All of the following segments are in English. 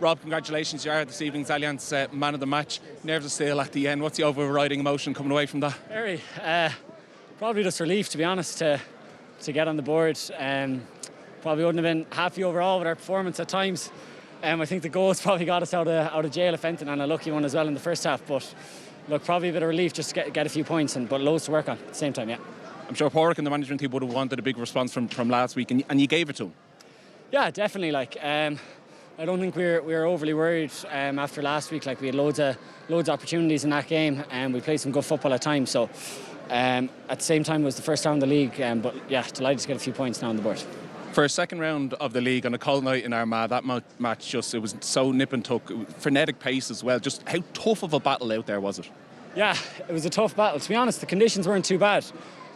Rob, congratulations, you are this evening's Allianz man of the match. Nerves are still at the end. What's the overriding emotion coming away from that? Very. Probably just relief, to be honest, to get on the board. Probably wouldn't have been happy overall with our performance at times. I think the goals probably got us out of jail at Fenton, and a lucky one as well in the first half. But look, probably a bit of relief just to get a few points, but loads to work on at the same time, yeah. I'm sure Porrick and the management team would have wanted a big response from last week, and you gave it to them. Yeah, definitely. I don't think we were overly worried after last week. We had loads of opportunities in that game, and we played some good football at times. So at the same time, it was the first round of the league. But yeah, delighted to get a few points now on the board. For a second round of the league on a cold night in Armagh, that match it was so nip and tuck, frenetic pace as well. Just how tough of a battle out there was it? Yeah, it was a tough battle. To be honest, the conditions weren't too bad.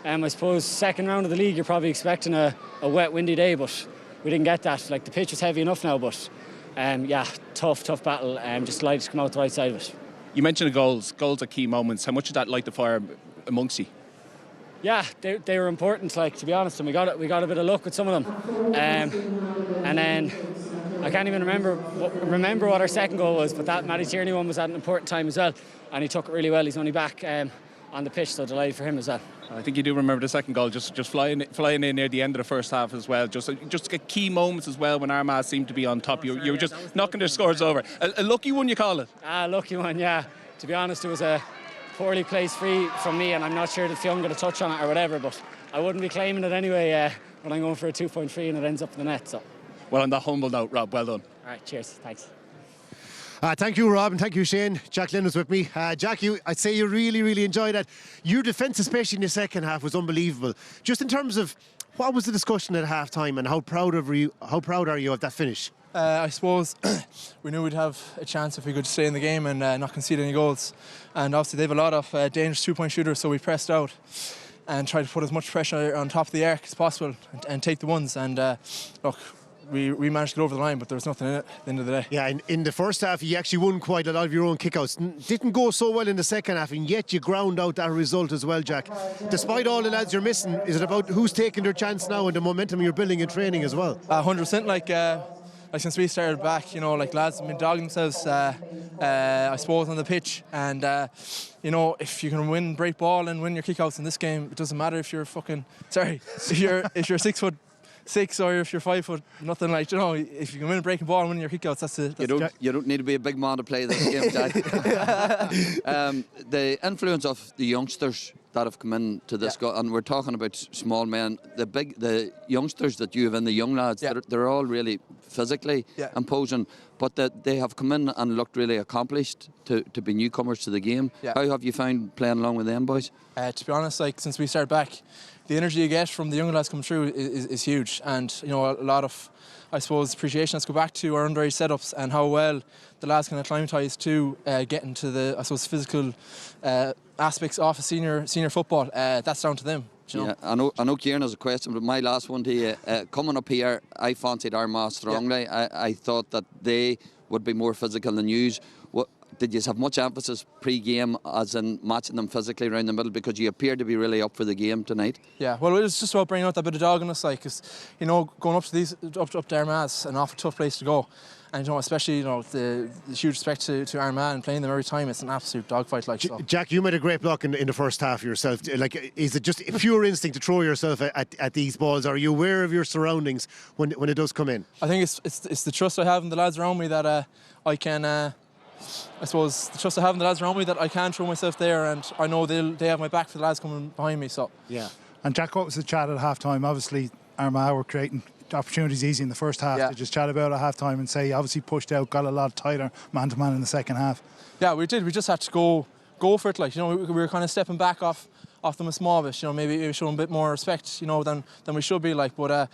I suppose second round of the league, you're probably expecting a wet, windy day, but we didn't get that. The pitch is heavy enough now, but tough battle. Just delighted to come out the right side of it. You mentioned the goals are key moments. How much did that light the fire amongst you? Yeah, they were important, to be honest, and we got a bit of luck with some of them. And then I can't even remember what our second goal was, but that Matty Tierney one was at an important time as well, and he took it really well. He's only back on the pitch, so delighted for him as well. I think you do remember the second goal, just flying in near the end of the first half as well. Just get key moments as well when Armagh seemed to be on top. You were just knocking their scores over. A lucky one, you call it? Lucky one, yeah. To be honest, it was a poorly placed free from me, and I'm not sure that Fionn got a touch on it or whatever, but I wouldn't be claiming it anyway when I'm going for a 2-point free and it ends up in the net. So. Well, on that humble note, Rob, well done. All right, cheers, thanks. Thank you, Rob, and thank you, Shane. Jack Glynn was with me. Jack, I'd say you really enjoyed that. Your defence, especially in the second half, was unbelievable. Just in terms of what was the discussion at half time, and how proud are you of that finish? I suppose we knew we'd have a chance if we could stay in the game and not concede any goals. And obviously they have a lot of dangerous 2-point shooters, so we pressed out and tried to put as much pressure on top of the arc as possible and take the ones. And look, we managed to get over the line, but there was nothing in it at the end of the day. Yeah, in the first half, you actually won quite a lot of your own kickouts. Didn't go so well in the second half, and yet you ground out that result as well, Jack. Despite all the lads you're missing, is it about who's taking their chance now and the momentum you're building in training as well? 100%. Since we started back, lads have been dogging themselves, I suppose, on the pitch. And, if you can win break ball and win your kickouts in this game, it doesn't matter if you're if you're 6'6" or if you're 5 foot, nothing if you can win a breaking ball and win your kickouts, that's it. You don't need to be a big man to play this game, Jack. The influence of the youngsters that have come into this, and we're talking about small men, the youngsters that you have in, the young lads, they're all really physically imposing, but they have come in and looked really accomplished to be newcomers to the game. How have you found playing along with them boys? To be honest, since we started back, the energy you get from the young lads coming through is huge, and a lot of, I suppose, appreciation. Let's go back to our underage setups and how well the lads can acclimatise to getting to the, I suppose, physical aspects of a senior football. That's down to them. Yeah, I know Ciarán has a question, but my last one to you, coming up here, I fancied Armagh strongly. I thought that they would be more physical than you. Did you have much emphasis pre-game as in matching them physically around the middle, because you appear to be really up for the game tonight? Yeah, well, it was just about bringing out that bit of dog in us, because going up to Armagh's an awful tough place to go, and especially the huge respect to Armagh and playing them every time. It's an absolute dogfight. So. Jack, you made a great block in the first half yourself. Is it just pure instinct to throw yourself at these balls? Are you aware of your surroundings when it does come in? I think it's the trust I have in the lads around me that I can. I suppose the trust I have in the lads around me that I can throw myself there, and I know they have my back for the lads coming behind me. So yeah. And Jack, what was the chat at half time? Obviously Armagh were creating opportunities easy in the first half. They just chat about at half time and say obviously pushed out, got a lot tighter man to man in the second half. Yeah, we did. We just had to go for it. We were kind of stepping back off them a small bit. Maybe showing a bit more respect than we should be but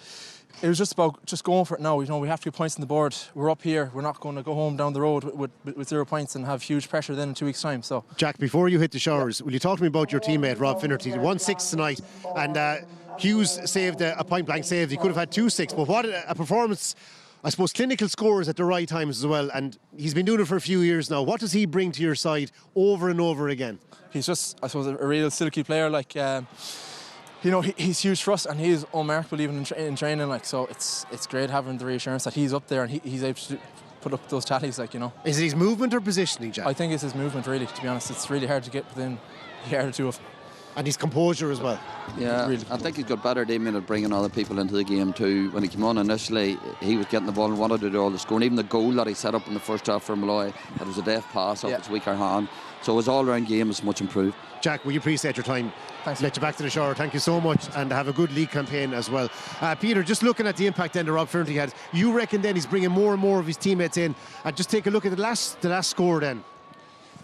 it was just about going for it now. We have to get points on the board. We're up here. We're not going to go home down the road with 0 points and have huge pressure then in 2 weeks' time. So, Jack, before you hit the showers, will you talk to me about your teammate Rob Finnerty? 1-6 tonight, and Hughes saved a point-blank save. He could have had 2-6, but what a performance. I suppose clinical scores at the right times as well, and he's been doing it for a few years now. What does he bring to your side over and over again? He's just, I suppose, a real silky player. He's huge for us, and he's unmarkable even in training. So it's great having the reassurance that he's up there and he's able to put up those tallies, like, you know. Is it his movement or positioning, Jack? I think it's his movement, really, to be honest. It's really hard to get within a yard or two of him. And his composure as well. Yeah, really. I think he's got better, Damien, at bringing other people into the game too. When he came on initially, he was getting the ball and wanted to do all the scoring. Even the goal that he set up in the first half for Malloy, it was a deft pass off his weaker hand. So his all-round game is much improved. Jack, we appreciate your time. Thanks. Let you back to the shower. Thank you so much, and have a good league campaign as well. Peter, just looking at the impact then that Rob Finnerty had, you reckon then he's bringing more and more of his teammates in, and just take a look at the last score then.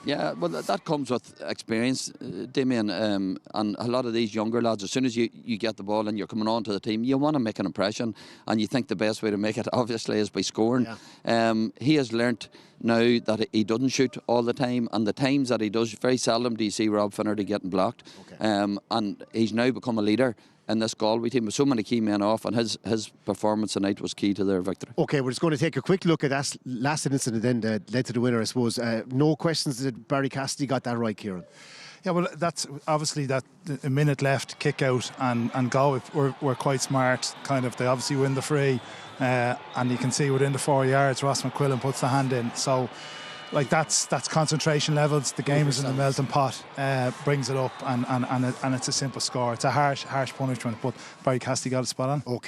Yeah, well, that comes with experience, Damien, and a lot of these younger lads, as soon as you get the ball and you're coming on to the team, you want to make an impression, and you think the best way to make it, obviously, is by scoring. Yeah. He has learnt now that he doesn't shoot all the time, and the times that he does, very seldom do you see Rob Finnerty getting blocked. Okay. And he's now become a leader in this Galway team with so many key men off, and his performance tonight was key to their victory. Okay, we're just going to take a quick look at that last incident then that led to the winner, I suppose. No questions that Barry Cassidy got that right, Ciarán. Yeah, well, that's obviously that a minute left kick out, and Galway were quite smart. Kind of, they obviously win the free, and you can see within the 4 yards, Ross McQuillan puts the hand in. So, like, that's concentration levels. The game is in the melting pot. Brings it up, and it's a simple score. It's a harsh punishment, but Barry Cassidy got it spot on. Okay.